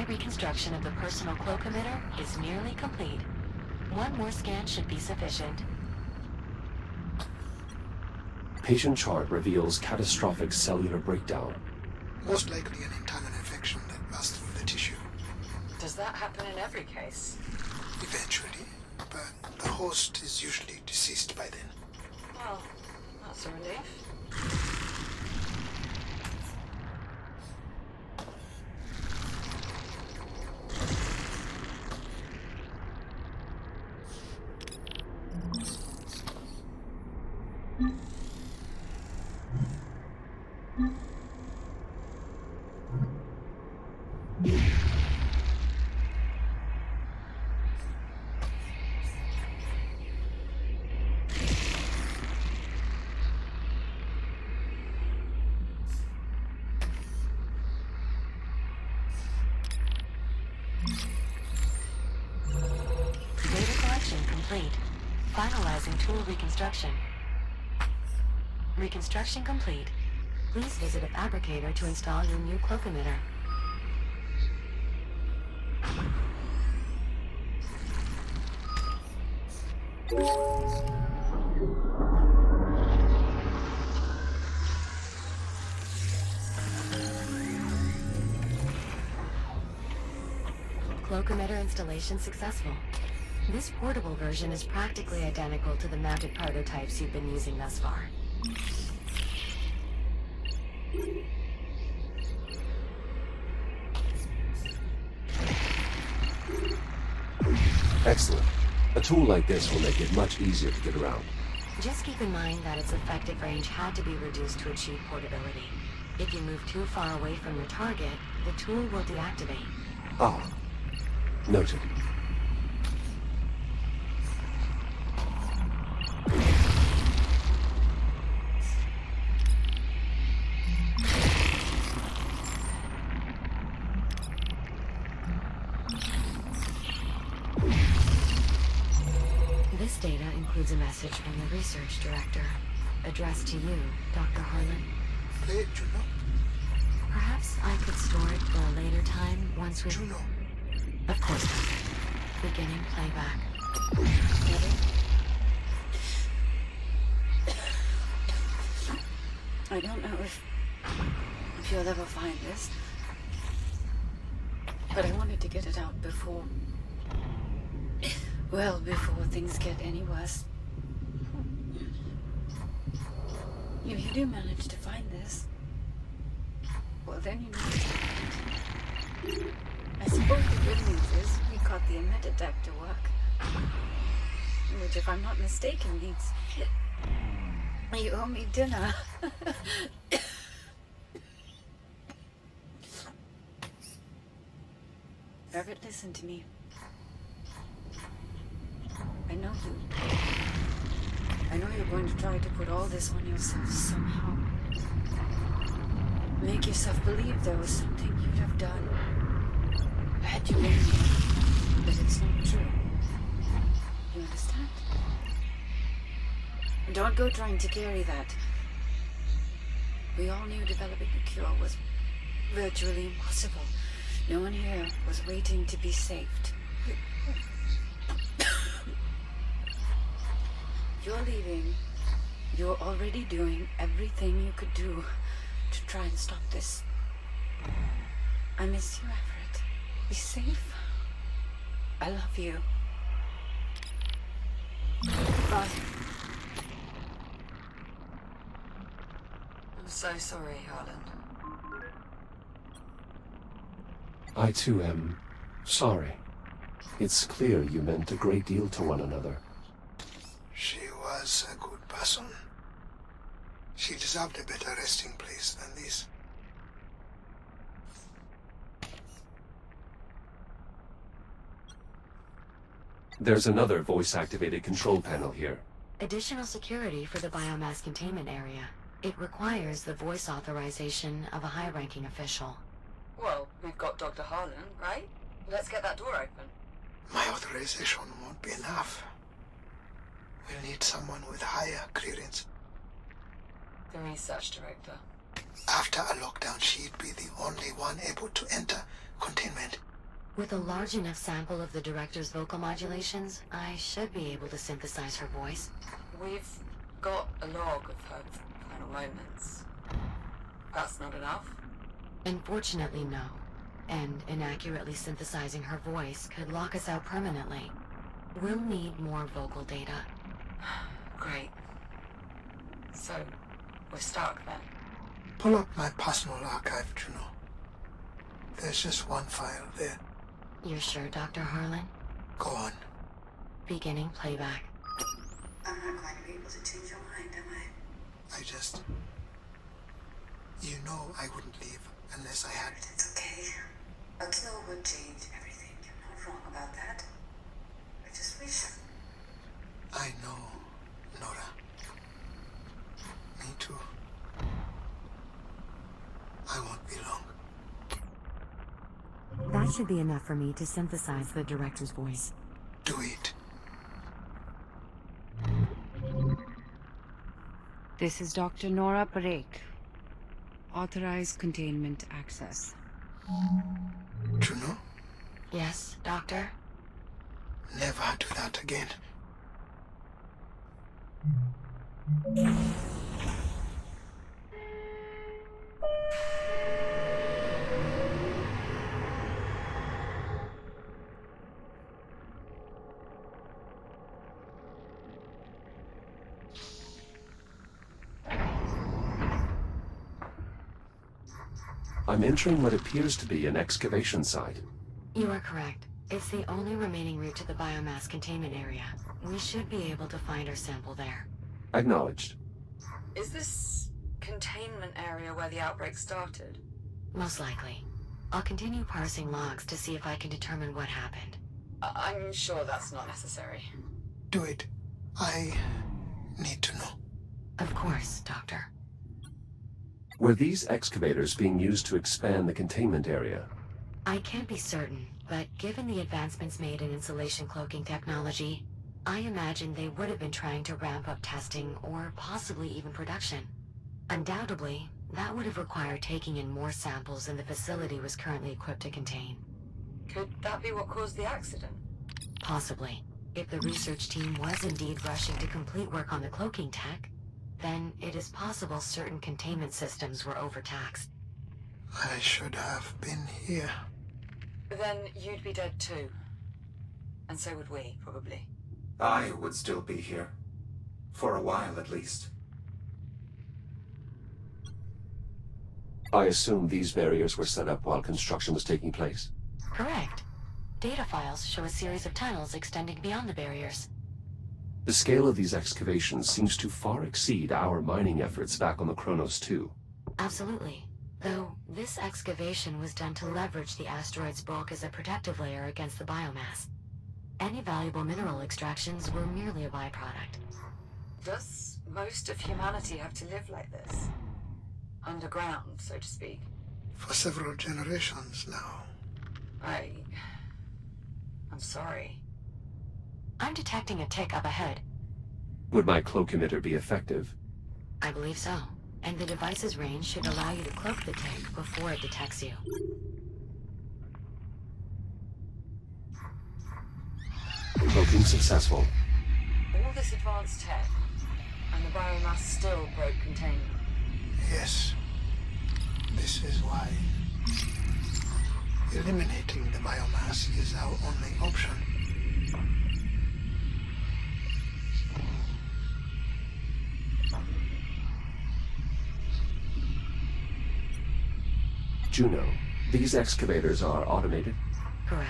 reconstruction of the personal cloak emitter is nearly complete. One more scan should be sufficient. Patient chart reveals catastrophic cellular breakdown. Most likely an internal infection that passed through the tissue. Does that happen in every case? Eventually, but the host is usually deceased by then. Well, that's a relief. Complete. Finalizing tool reconstruction. Reconstruction complete. Please visit a fabricator to install your new cloak emitter. Cloak emitter installation successful. This portable version is practically identical to the mounted prototypes you've been using thus far. Excellent. A tool like this will make it much easier to get around. Just keep in mind that its effective range had to be reduced to achieve portability. If you move too far away from your target, the tool will deactivate. Ah. Noted. This data includes a message from the research director, addressed to you, Dr. Harlan. Play it, Juno. Perhaps I could store it for a later time once we... Juno. Of course, Doctor. Beginning playback. I don't know if you'll ever find this, but I wanted to get it out before... Well, before things get any worse. If you do manage to find this, well then you know what happened. I suppose the good news is we got the emitter deck to work. Which, if I'm not mistaken, means you owe me dinner. Everett, listen to me. I know you're going to try to put all this on yourself somehow. Make yourself believe there was something you'd have done had you been here, but it's not true. You understand? Don't go trying to carry that. We all knew developing a cure was virtually impossible. No one here was waiting to be saved. You're leaving. You're already doing everything you could do to try and stop this. I miss you, Everett. Be safe. I love you. Bye. I'm so sorry, Harlan. I too am sorry. It's clear you meant a great deal to one another. She was a good person. She deserved a better resting place than this. There's another voice-activated control panel here. Additional security for the biomass containment area. It requires the voice authorization of a high-ranking official. Well, we've got Dr. Harlan, right? Let's get that door open. My authorization won't be enough. We'll need someone with higher clearance. The research director. After a lockdown, she'd be the only one able to enter containment. With a large enough sample of the director's vocal modulations, I should be able to synthesize her voice. We've got a log of her final moments. That's not enough? Unfortunately, no. And inaccurately synthesizing her voice could lock us out permanently. We'll need more vocal data. Great. So, we're stuck then? Pull up my personal archive, Juno. There's just one file there. You're sure, Dr. Harlan? Go on. Beginning playback. I'm not going to be able to change your mind, am I? I just... You know I wouldn't leave unless I had... It's okay. A kill would change everything. You're not wrong about that. I just wish... I know, Nora. Me too. I won't be long. That should be enough for me to synthesize the director's voice. Do it. This is Dr. Nora Parekh. Authorized containment access. Juno, Yes, Doctor? never do that again. I'm entering what appears to be an excavation site. You are correct. It's the only remaining route to the biomass containment area. We should be able to find our sample there. Acknowledged. Is this containment area where the outbreak started? Most likely. I'll continue parsing logs to see if I can determine what happened. I'm sure that's not necessary. Do it. I need to know. Of course, Doctor. Were these excavators being used to expand the containment area? I can't be certain, but given the advancements made in insulation cloaking technology, I imagine they would have been trying to ramp up testing or possibly even production. Undoubtedly, that would have required taking in more samples than the facility was currently equipped to contain. Could that be what caused the accident? Possibly. If the research team was indeed rushing to complete work on the cloaking tech, then it is possible certain containment systems were overtaxed. I should have been here. Then you'd be dead too. And so would we, probably. I would still be here. For a while, at least. I assume these barriers were set up while construction was taking place. Correct. Data files show a series of tunnels extending beyond the barriers. The scale of these excavations seems to far exceed our mining efforts back on the Kronos 2. Absolutely. Though, this excavation was done to leverage the asteroid's bulk as a protective layer against the biomass. Any valuable mineral extractions were merely a byproduct. Does most of humanity have to live like this? Underground, so to speak? For several generations now. I'm sorry. I'm detecting a tick up ahead. Would my cloak emitter be effective? I believe so. And the device's range should allow you to cloak the tick before it detects you. Cloaking successful. All this advanced tech, and the biomass still broke containment. Yes. This is why eliminating the biomass is our only option. Juno, these excavators are automated? Correct.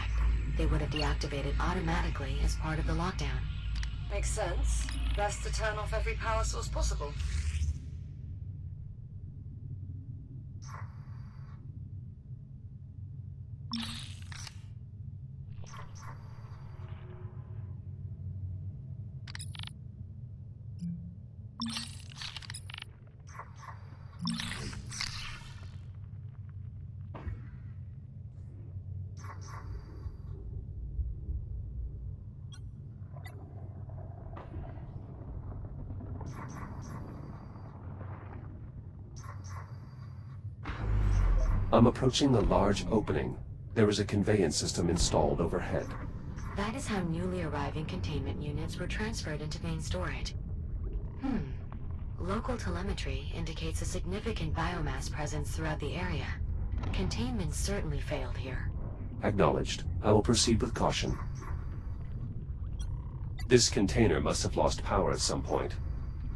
They would have deactivated automatically as part of the lockdown. Makes sense. Best to turn off every power source possible. I'm approaching the large opening. There is a conveyance system installed overhead. That is how newly arriving containment units were transferred into main storage. Local telemetry indicates a significant biomass presence throughout the area. Containment certainly failed here. Acknowledged. I will proceed with caution. This container must have lost power at some point.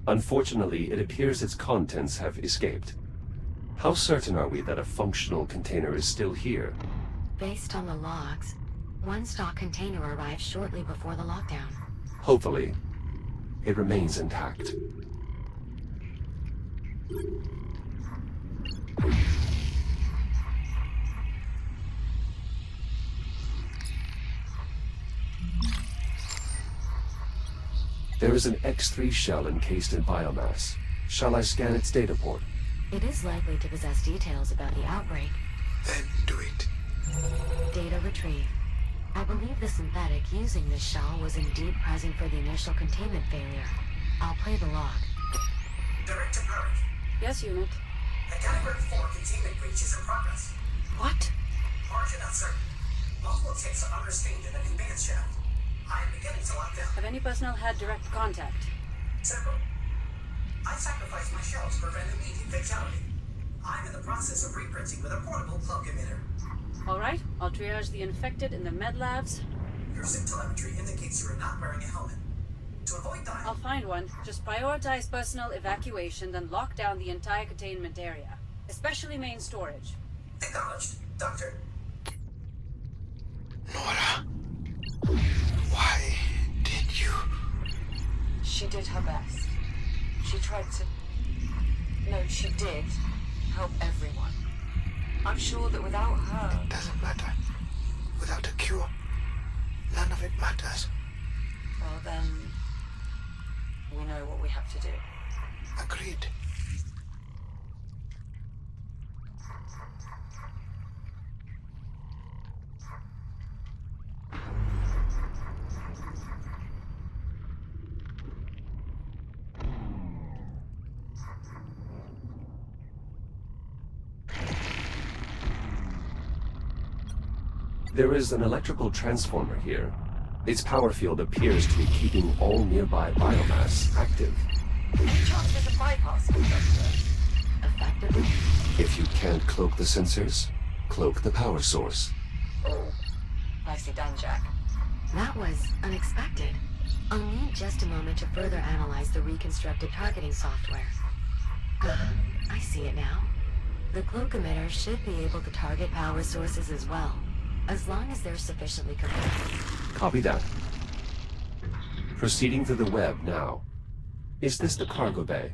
Unfortunately, it appears its contents have escaped. How certain are we that a functional container is still here? Based on the logs, one stock container arrived shortly before the lockdown. Hopefully, it remains intact. There is an X3 shell encased in biomass. Shall I scan its data port? It is likely to possess details about the outbreak. Then do it. Data retrieved. I believe the synthetic using this shell was indeed present for the initial containment failure. I'll play the log. Director Burke, Yes, unit. a Category 4 containment breach is in progress. What? Origin uncertain. Multiple ticks are unrestrained in the conveyance shaft. I am beginning to lock down. Have any personnel had direct contact? Several. I sacrificed my shell to prevent immediate fatality. I'm in the process of reprinting with a portable cloak emitter. All right, I'll triage the infected in the med labs. Your SIP telemetry indicates you are not wearing a helmet. To avoid dying, I'll find one. Just prioritize personnel evacuation, then lock down the entire containment area, especially main storage. acknowledged, Doctor. Nora, why did you? She did her best. She tried to... No, she did help everyone. I'm sure that without her... Doesn't matter. Without a cure, none of it matters. Well, then... we know what we have to do. Agreed. There is an electrical transformer here. Its power field appears to be keeping all nearby biomass active. Any chance there's a bypass, Doctor? Effectively? If you can't cloak the sensors, cloak the power source. Oh, nicely done, Jack. That was unexpected. I'll need just a moment to further analyze the reconstructed targeting software. I see it now. The cloak emitter should be able to target power sources as well, as long as they're sufficiently compressed. Copy that. Proceeding through the web now. Is this the cargo bay?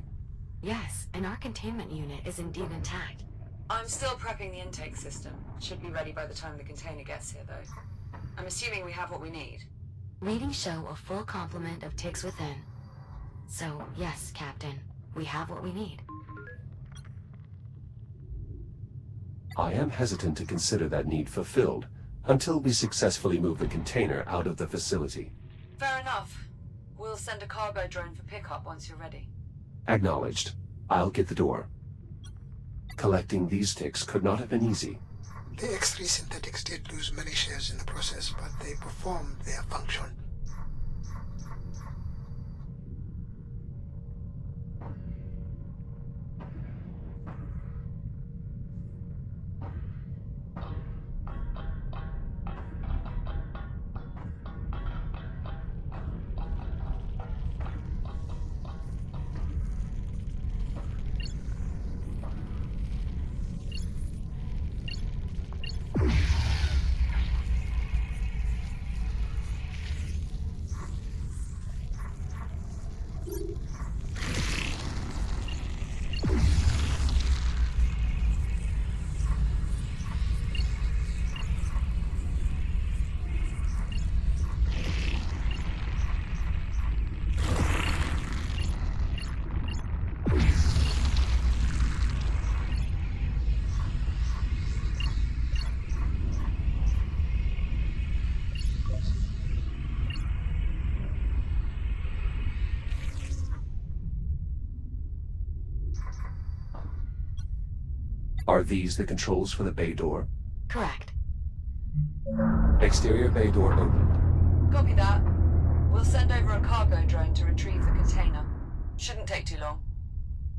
Yes, and our containment unit is indeed intact. I'm still prepping the intake system. Should be ready by the time the container gets here, though. I'm assuming we have what we need. Readings show a full complement of ticks within. So, yes, Captain, we have what we need. I am hesitant to consider that need fulfilled until we successfully move the container out of the facility. Fair enough. We'll send a cargo drone for pickup once you're ready. Acknowledged. I'll get the door. Collecting these ticks could not have been easy. The X3 synthetics did lose many shares in the process, but they performed their function. Are these the controls for the bay door? Correct. Exterior bay door opened. Copy that. We'll send over a cargo drone to retrieve the container. Shouldn't take too long.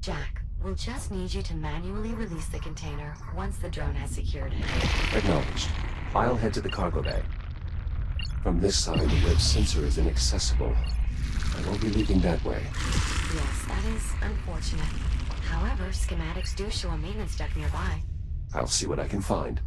Jack, we'll just need you to manually release the container once the drone has secured it. Acknowledged. I'll head to the cargo bay. From this side, the web sensor is inaccessible. I won't be leaving that way. Yes, that is unfortunate. However, schematics do show a maintenance deck nearby. I'll see what I can find.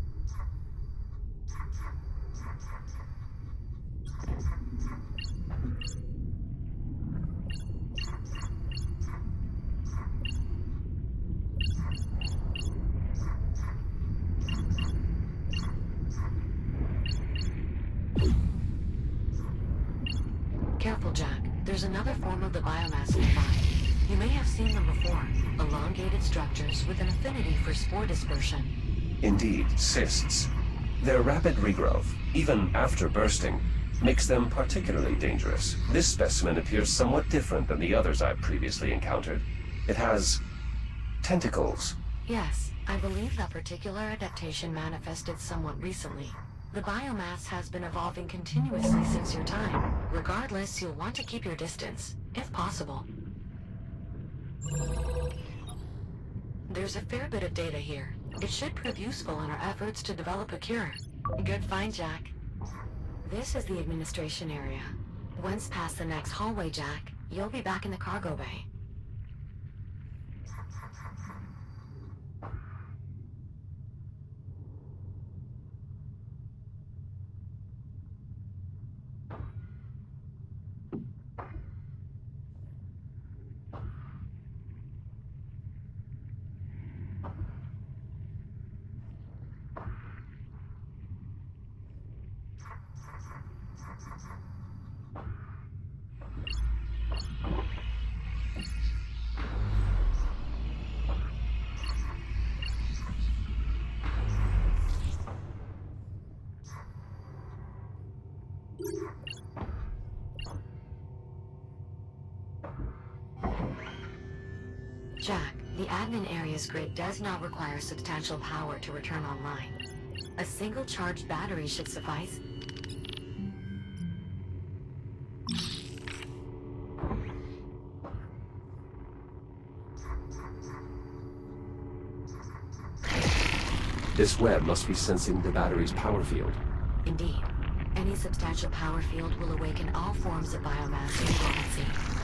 Careful, Jack. There's another form of the biomass nearby. You may have seen them before. Elongated structures with an affinity for spore dispersion. Indeed, cysts. Their rapid regrowth, even after bursting, makes them particularly dangerous. This specimen appears somewhat different than the others I've previously encountered. It has tentacles. Yes, I believe that particular adaptation manifested somewhat recently. The biomass has been evolving continuously since your time. Regardless, you'll want to keep your distance, if possible. There's a fair bit of data here. It should prove useful in our efforts to develop a cure. Good find, Jack. This is the administration area. Once past the next hallway, Jack, you'll be back in the cargo bay. Jack, the admin area's grid does not require substantial power to return online. A single charged battery should suffice. This web must be sensing the battery's power field. Indeed. Any substantial power field will awaken all forms of biomass in potency.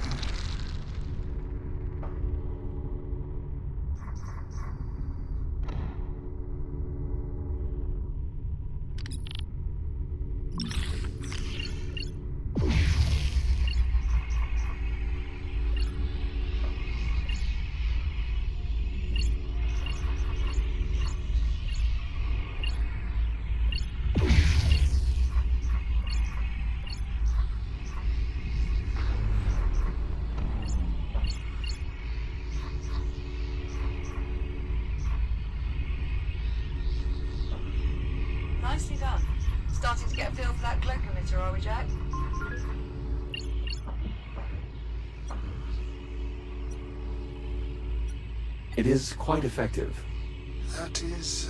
Nicely done. Starting to get a feel for that glow emitter, are we, Jack? It is quite effective. That is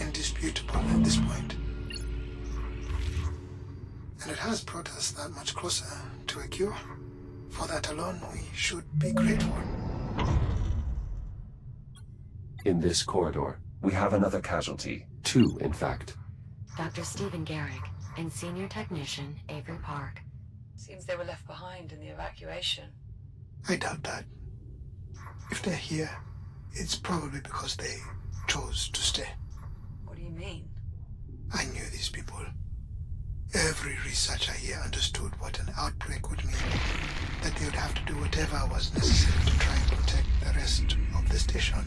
indisputable at this point. And it has brought us that much closer to a cure. For that alone, we should be grateful. In this corridor, we have another casualty. 2, in fact. Dr. Stephen Garrick and Senior Technician Avery Park. Seems they were left behind in the evacuation. I doubt that. If they're here, it's probably because they chose to stay. What do you mean? I knew these people. Every researcher here understood what an outbreak would mean. That they would have to do whatever was necessary to try and protect the rest of the station.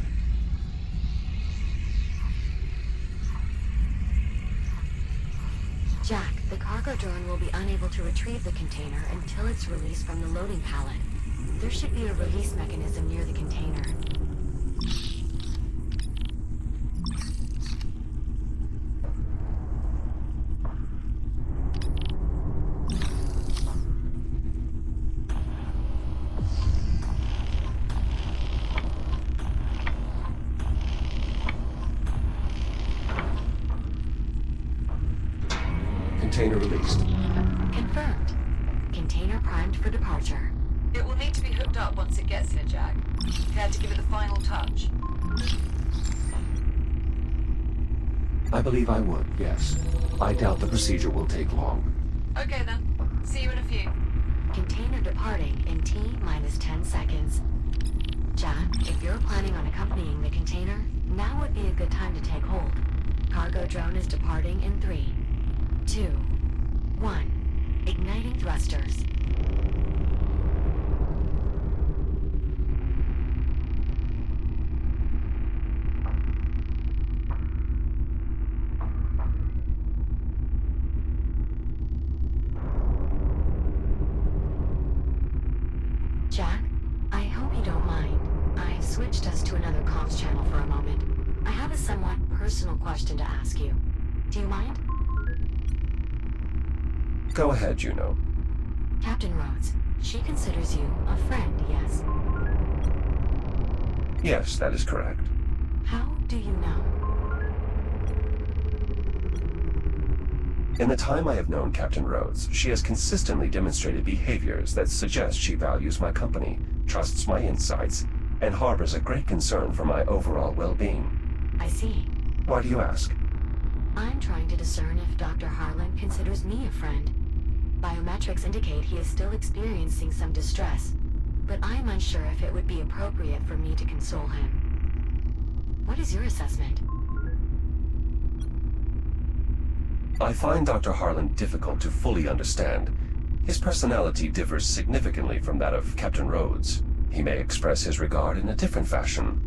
Jack, the cargo drone will be unable to retrieve the container until it's released from the loading pallet. There should be a release mechanism near the container. Container primed for departure. It will need to be hooked up once it gets here, Jack. Care to give it the final touch? I believe I would, yes. I doubt the procedure will take long. Okay then. See you in a few. Container departing in T-minus 10 seconds. Jack, if you're planning on accompanying the container, now would be a good time to take hold. Cargo drone is departing in 3, 2, 1. Igniting thrusters. Jack, I hope you don't mind. I've switched us to another comms channel for a moment. I have a somewhat personal question to ask you. Do you mind? Go ahead, Juno. Captain Rhodes, she considers you a friend, yes? Yes, that is correct. How do you know? In the time I have known Captain Rhodes, she has consistently demonstrated behaviors that suggest she values my company, trusts my insights, and harbors a great concern for my overall well-being. I see. Why do you ask? I'm trying to discern if Dr. Harlan considers me a friend. Biometrics indicate he is still experiencing some distress, but I'm unsure if it would be appropriate for me to console him. What is your assessment? I find Dr. Harlan difficult to fully understand. His personality differs significantly from that of Captain Rhodes. He may express his regard in a different fashion.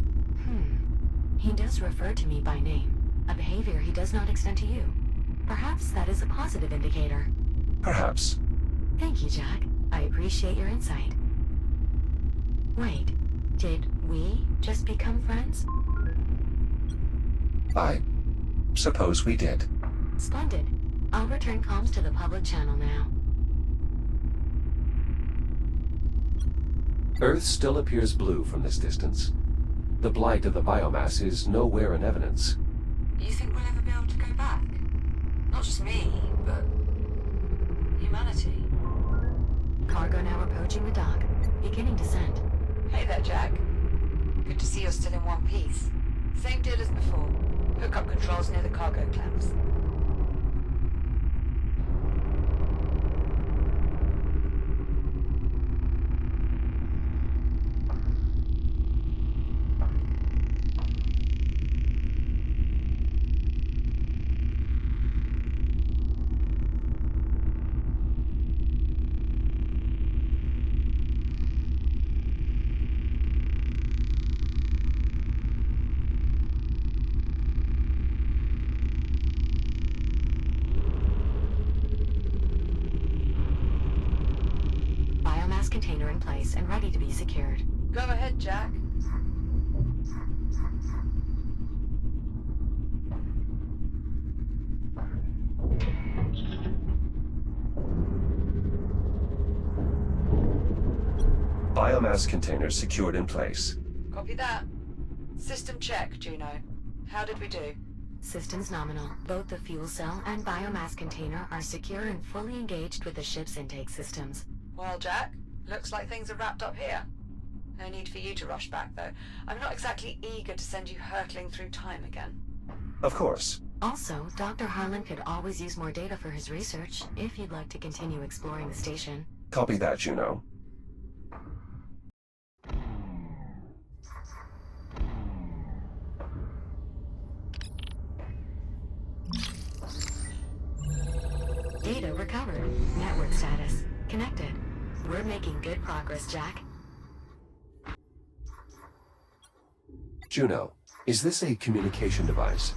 He does refer to me by name, a behavior he does not extend to you. Perhaps that is a positive indicator. Perhaps. Thank you, Jack. I appreciate your insight. Wait, did we just become friends? I suppose we did. Splendid. I'll return comms to the public channel now. Earth still appears blue from this distance. The blight of the biomass is nowhere in evidence. You think we'll ever be able to go back? Not just me, but humanity. Cargo now approaching the dock, beginning descent. Hey there, Jack. Good to see you're still in one piece. Same deal as before. Hookup controls near the cargo clamps. Biomass container in place and ready to be secured. Go ahead, Jack. Biomass container secured in place. Copy that. System check, Juno. How did we do? Systems nominal. Both the fuel cell and biomass container are secure and fully engaged with the ship's intake systems. Well, Jack, looks like things are wrapped up here. No need for you to rush back, though. I'm not exactly eager to send you hurtling through time again. Of course. Also, Dr. Harlan could always use more data for his research, if you'd like to continue exploring the station. Copy that, Juno. Data recovered. Network status. Connected. We're making good progress, Jack. Juno, is this a communication device?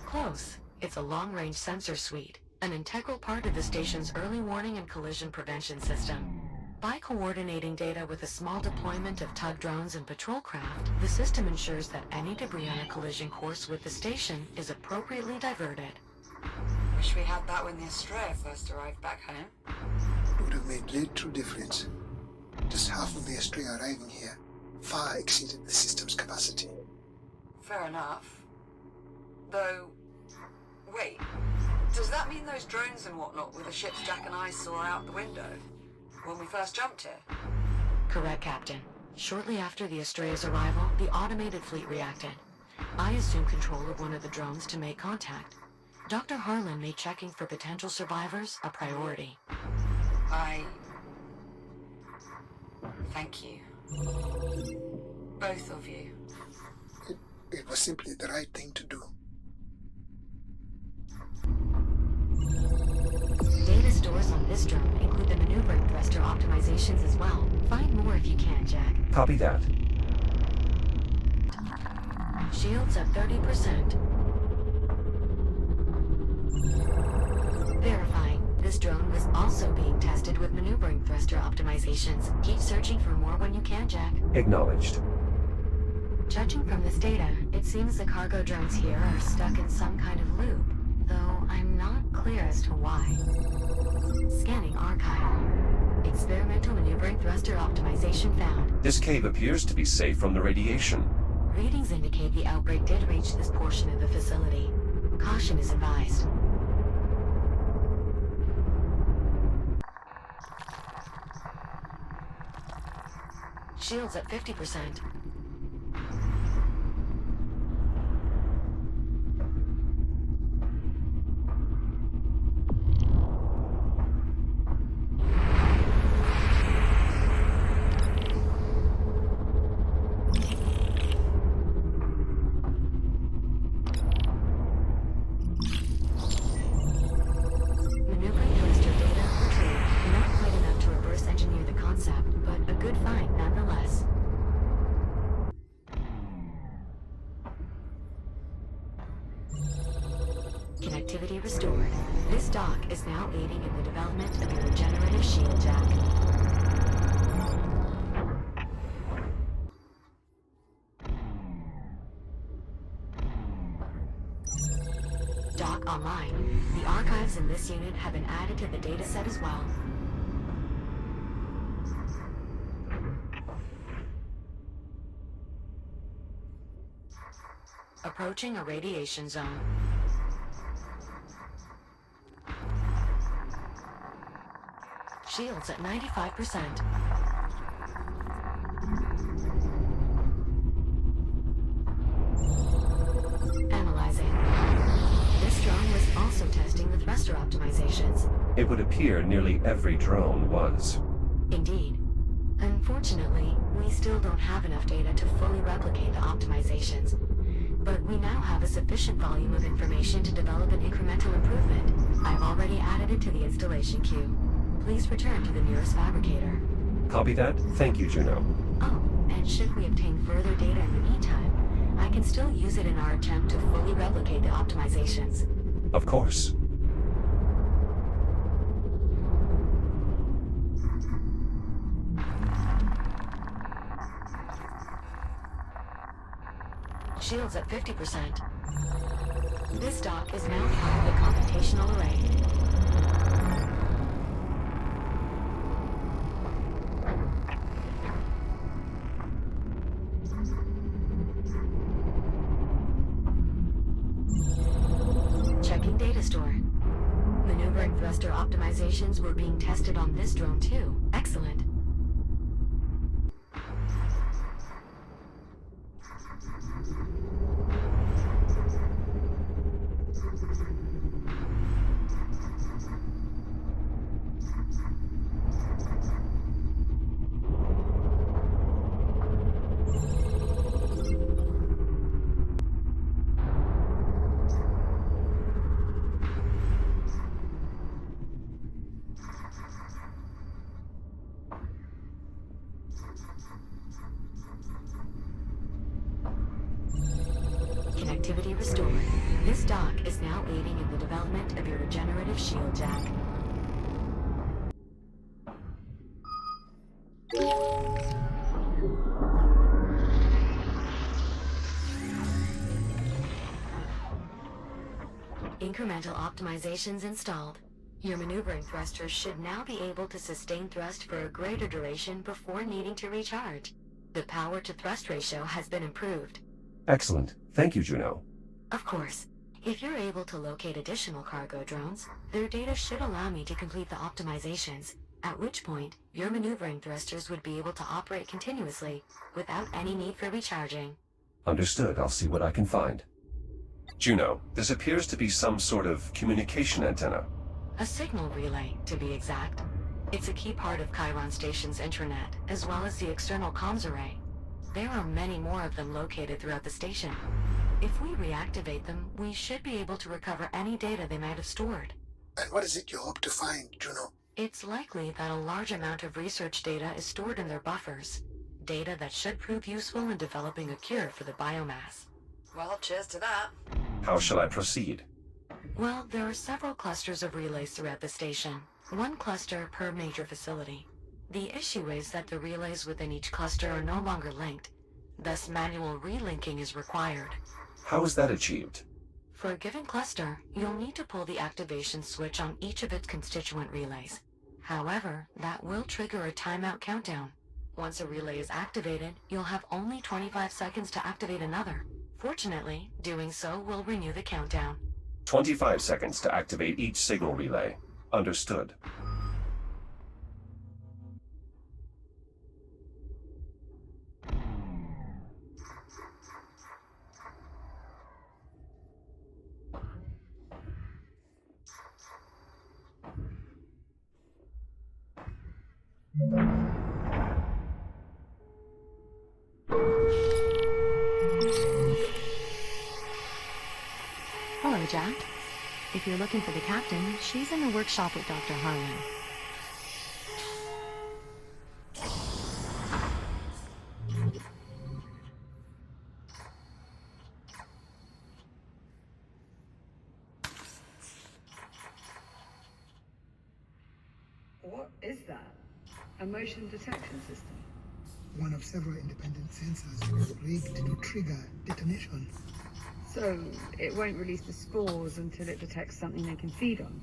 Close. It's a long-range sensor suite, an integral part of the station's early warning and collision prevention system. By coordinating data with a small deployment of tug drones and patrol craft, the system ensures that any debris on a collision course with the station is appropriately diverted. Wish we had that when the Estrella first arrived back home. It would have made little difference. Just half of the Estrella arriving here far exceeded the system's capacity. Fair enough. Though, wait, does that mean those drones and whatnot were the ships Jack and I saw out the window? When we first jumped here? Correct, Captain. Shortly after the Astrea's arrival, the automated fleet reacted. I assumed control of one of the drones to make contact. Dr. Harlan made checking for potential survivors a priority. Thank you. Both of you. It was simply the right thing to do. Data stores on this drone include the maneuvering thruster optimizations as well. Find more if you can, Jack. Copy that. Shields at 30%. Verifying. This drone was also being tested with maneuvering thruster optimizations. Keep searching for more when you can, Jack. Acknowledged. Judging from this data, it seems the cargo drones here are stuck in some kind of loop, though I'm not clear as to why. Scanning archive. Experimental maneuvering thruster optimization found. This cave appears to be safe from the radiation. Readings indicate the outbreak did reach this portion of the facility. Caution is advised. Shields at 50%. Maneuvering thruster data retrieved. Not quite enough to reverse engineer the concept, but a good find nonetheless. Connectivity restored. This dock is now aiding in the development of your regenerative shield, Jack. Dock online. The archives in this unit have been added to the dataset as well. Approaching a radiation zone. Shields at 95%. Analyzing. This drone was also testing the thruster optimizations. It would appear nearly every drone was. Indeed. Unfortunately, we still don't have enough data to fully replicate the optimizations. But we now have a sufficient volume of information to develop an incremental improvement. I've already added it to the installation queue. Please return to the nearest fabricator. Copy that. Thank you, Juno. Oh, and should we obtain further data in the meantime, I can still use it in our attempt to fully replicate the optimizations. Of course. Shields at 50%. This dock is now part of the computational array. Checking data store. Maneuvering thruster optimizations were being tested on this drone too. Excellent. Connectivity restored. This dock is now aiding in the development of your regenerative shield, Jack. Incremental optimizations installed. Your maneuvering thrusters should now be able to sustain thrust for a greater duration before needing to recharge. The power-to-thrust ratio has been improved. Excellent. Thank you, Juno. Of course. If you're able to locate additional cargo drones, their data should allow me to complete the optimizations. at which point your maneuvering thrusters would be able to operate continuously without any need for recharging. Understood. I'll see what I can find. Juno, this appears to be some sort of communication antenna. A signal relay, to be exact. It's a key part of Chiron Station's intranet, as well as the external comms array. There are many more of them located throughout the station. If we reactivate them, we should be able to recover any data they might have stored. And what is it you hope to find, Juno? It's likely that a large amount of research data is stored in their buffers. Data that should prove useful in developing a cure for the biomass. Well, cheers to that. How shall I proceed? Well, there are several clusters of relays throughout the station. One cluster per major facility. The issue is that the relays within each cluster are no longer linked. Thus, manual relinking is required. How is that achieved? For a given cluster, you'll need to pull the activation switch on each of its constituent relays. However, that will trigger a timeout countdown. Once a relay is activated, you'll have only 25 seconds to activate another. Fortunately, doing so will renew the countdown. 25 seconds to activate each signal relay. Understood. Hello, Jack. If you're looking for the captain, she's in the workshop with Dr. Harlan. What is that? A motion detection system? One of several independent sensors rigged to trigger detonation. So, it won't release the spores until it detects something they can feed on.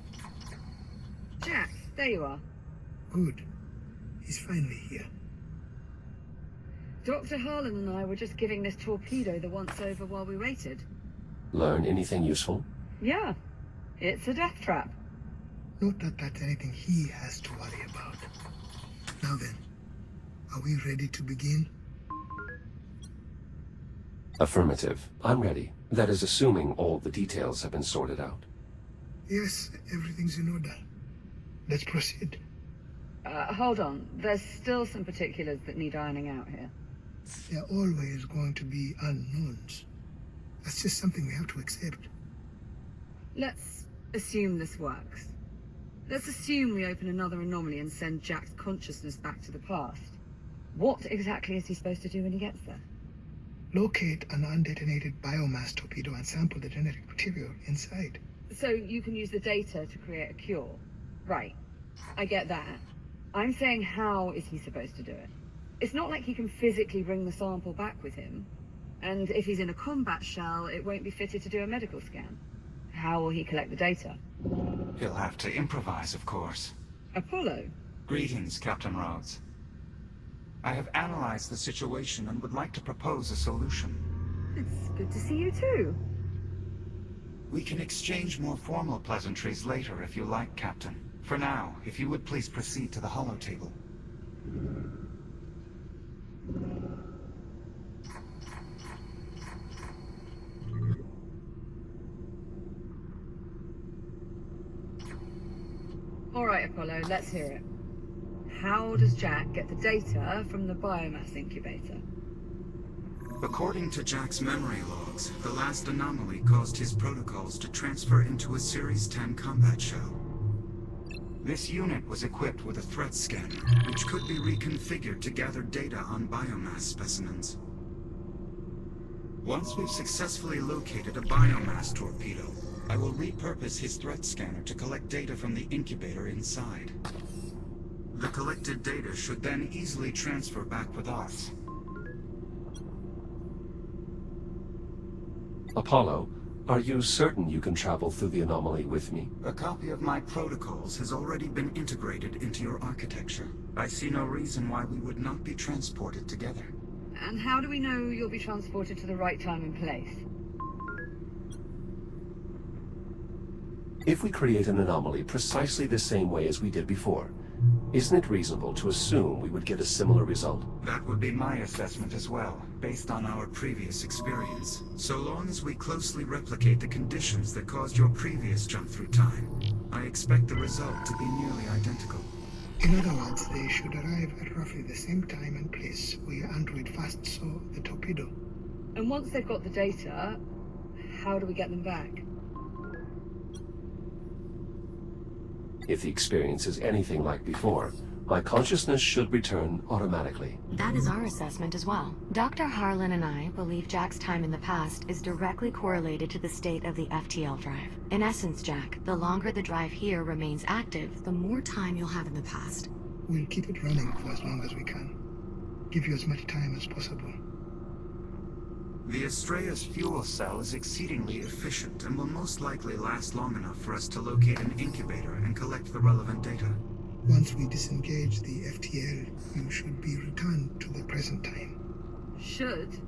Jack, there you are. Good. He's finally here. Dr. Harlan and I were just giving this torpedo the once-over while we waited. Learn anything useful? Yeah, it's a death trap. Not that that's anything he has to worry about. Now then, are we ready to begin? Affirmative. I'm ready. That is assuming all the details have been sorted out. Yes, everything's in order. Let's proceed. Hold on. There's still some particulars that need ironing out here. There are always going to be unknowns. That's just something we have to accept. Let's assume this works. Let's assume we open another anomaly and send Jack's consciousness back to the past. What exactly is he supposed to do when he gets there? Locate an undetonated biomass torpedo and sample the genetic material inside. So you can use the data to create a cure. Right. I get that. I'm saying, how is he supposed to do it? It's not like he can physically bring the sample back with him. And if he's in a combat shell, it won't be fitted to do a medical scan. How will he collect the data? He'll have to improvise, of course. Apollo? Greetings, Captain Rhodes. I have analyzed the situation and would like to propose a solution. It's good to see you too. We can exchange more formal pleasantries later if you like, Captain. For now, if you would please proceed to the holotable. All right, Apollo, let's hear it. How does Jack get the data from the biomass incubator? According to Jack's memory logs, the last anomaly caused his protocols to transfer into a Series 10 combat shell. This unit was equipped with a threat scanner, which could be reconfigured to gather data on biomass specimens. Once we've successfully located a biomass torpedo, I will repurpose his threat scanner to collect data from the incubator inside. The collected data should then easily transfer back with us. Apollo, are you certain you can travel through the anomaly with me? A copy of my protocols has already been integrated into your architecture. I see no reason why we would not be transported together. And how do we know you'll be transported to the right time and place? If we create an anomaly precisely the same way as we did before, Isn't it reasonable to assume we would get a similar result? That would be my assessment as well, based on our previous experience. So long as we closely replicate the conditions that caused your previous jump through time, I expect the result to be nearly identical. In other words, they should arrive at roughly the same time and place where your android first saw the torpedo. And once they've got the data, how do we get them back? If the experience is anything like before, my consciousness should return automatically. That is our assessment as well. Dr. Harlan and I believe Jack's time in the past is directly correlated to the state of the FTL drive. In essence, Jack, the longer the drive here remains active, the more time you'll have in the past. We'll keep it running for as long as we can. Give you as much time as possible. The Astrea's fuel cell is exceedingly efficient and will most likely last long enough for us to locate an incubator and collect the relevant data. Once we disengage the FTL, you should be returned to the present time. Should?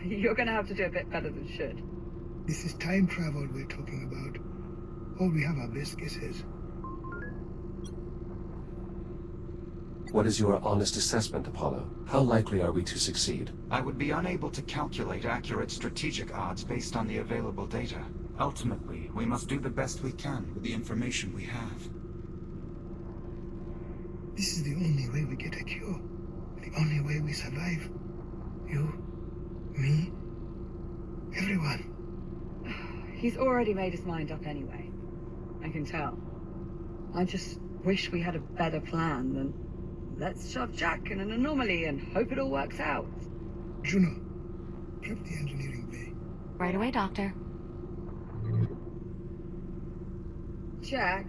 You're gonna have to do a bit better than should. This is time travel we're talking about. All we have are best guesses. What is your honest assessment, Apollo? How likely are we to succeed? I would be unable to calculate accurate strategic odds based on the available data. Ultimately, we must do the best we can with the information we have. This is the only way we get a cure. The only way we survive. You, me, everyone. He's already made his mind up anyway. I can tell. I just wish we had a better plan than let's shove Jack in an anomaly and hope it all works out. Juno, prep the engineering bay. Right away, Doctor. Jack.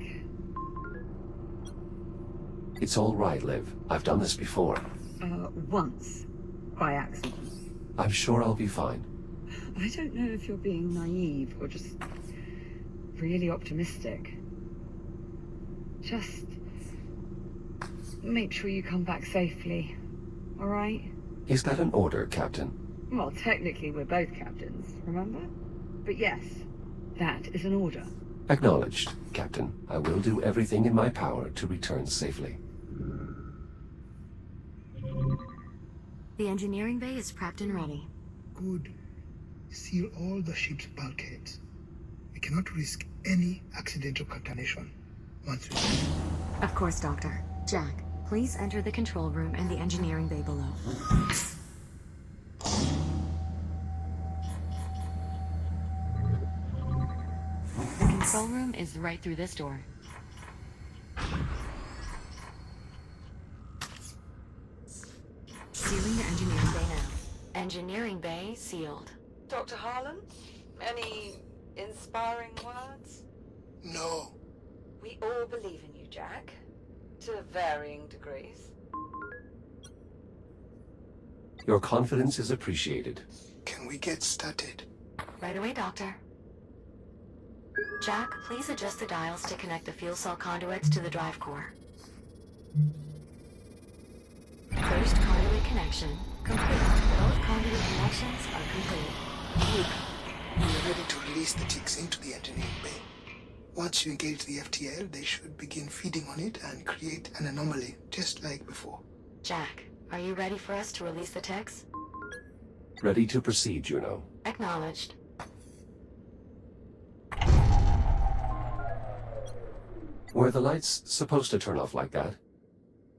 It's all right, Liv. I've done this before. Once. By accident. I'm sure I'll be fine. I don't know if you're being naive or just really optimistic. Just make sure you come back safely, all right? Is that an order, Captain? Well, technically we're both captains, remember? But yes, that is an order. Acknowledged, Captain. I will do everything in my power to return safely. The engineering bay is prepped and ready. Good. Seal all the ship's bulkheads. We cannot risk any accidental contamination once we leave. Of course, Doctor. Jack, please enter the control room and the engineering bay below. The control room is right through this door. Sealing the engineering bay now. Engineering bay sealed. Dr. Harlan, any inspiring words? No. We all believe in you, Jack, to varying degrees. Your confidence is appreciated. Can we get started? Right away, Doctor. Jack, please adjust the dials to connect the fuel cell conduits to the drive core. First conduit connection complete. Both conduit connections are complete. Good. We are ready to release the ticks into the engineering bay. Once you engage the FTL, they should begin feeding on it and create an anomaly, just like before. Jack, are you ready for us to release the ticks? Ready to proceed, Juno. Acknowledged. Were the lights supposed to turn off like that?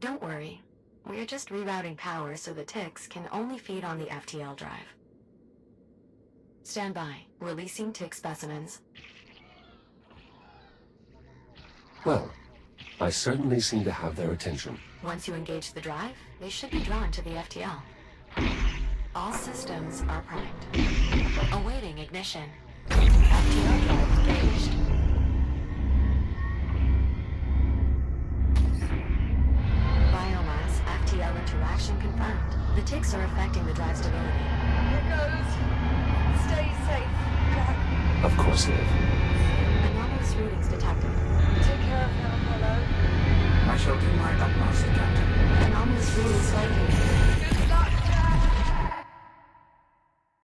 Don't worry. We're just rerouting power so the ticks can only feed on the FTL drive. Stand by. Releasing tick specimens. Well, I certainly seem to have their attention. Once you engage the drive, they should be drawn to the FTL. All systems are primed. Awaiting ignition. FTL drive engaged. Biomass FTL interaction confirmed. The ticks are affecting the drive stability. Here goes. Stay safe, Jack. Of course, Liv.